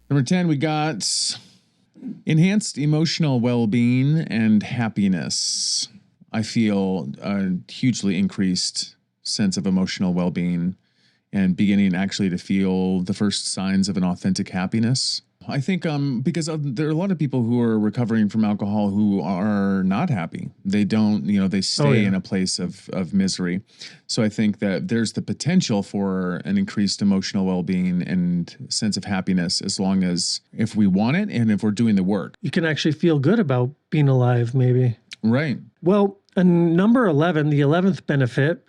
Number 10, we got enhanced emotional well-being and happiness. I feel a hugely increased sense of emotional well-being and beginning actually to feel the first signs of an authentic happiness. I think because there are a lot of people who are recovering from alcohol who are not happy. They don't, they stay in a place of misery. So I think that there's the potential for an increased emotional well-being and sense of happiness as long as if we want it and if we're doing the work. You can actually feel good about being alive, maybe. Right. Well, number 11, the 11th benefit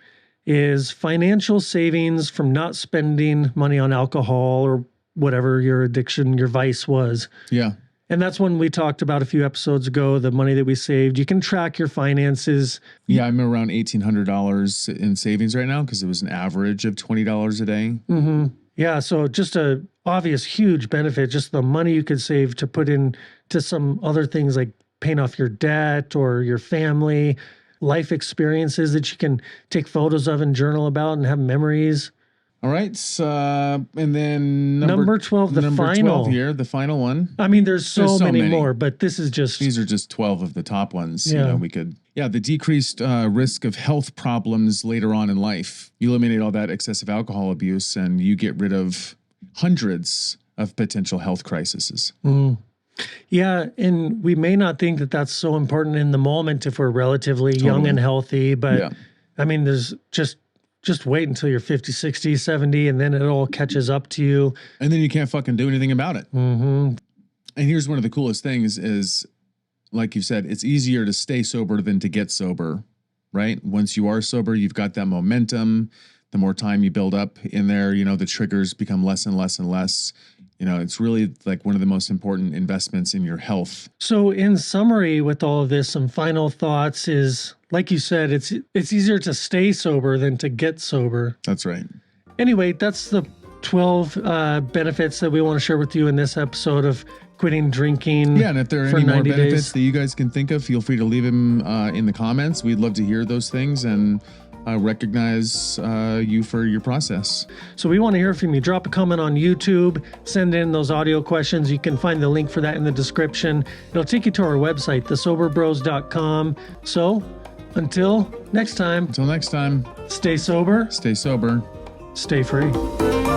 is financial savings from not spending money on alcohol or whatever your addiction, your vice was. Yeah. And that's one we talked about a few episodes ago, the money that we saved. You can track your finances. Yeah, I'm around $1,800 in savings right now because it was an average of $20 a day. Mm-hmm. Yeah, so just a obvious huge benefit, just the money you could save to put into some other things like paying off your debt or your family, life experiences that you can take photos of and journal about and have memories. All right. And then number 12, the number final 12 here, the final one. I mean, there's so many more, but this is just... These are just 12 of the top ones. Yeah. The decreased risk of health problems later on in life. You eliminate all that excessive alcohol abuse and you get rid of hundreds of potential health crises. Mm. Yeah, and we may not think that that's so important in the moment if we're relatively young and healthy, but I mean, there's just wait until you're 50, 60, 70, and then it all catches up to you. And then you can't fucking do anything about it. Mm-hmm. And here's one of the coolest things is, like you said, it's easier to stay sober than to get sober, right? Once you are sober, you've got that momentum. The more time you build up in there, the triggers become less and less and less. It's really like one of the most important investments in your health. So in summary with all of this, some final thoughts is, like you said, it's easier to stay sober than to get sober. That's right. Anyway, that's the 12 benefits that we want to share with you in this episode of quitting drinking. Yeah, and if there are any more benefits that you guys can think of, feel free to leave them in the comments. We'd love to hear those things and recognize you for your process. So we want to hear from you. Drop a comment on YouTube, send in those audio questions. You can find the link for that in the description. It'll take you to our website, thesoberbros.com. So until next time. Stay sober. Stay sober. Stay sober. Stay free.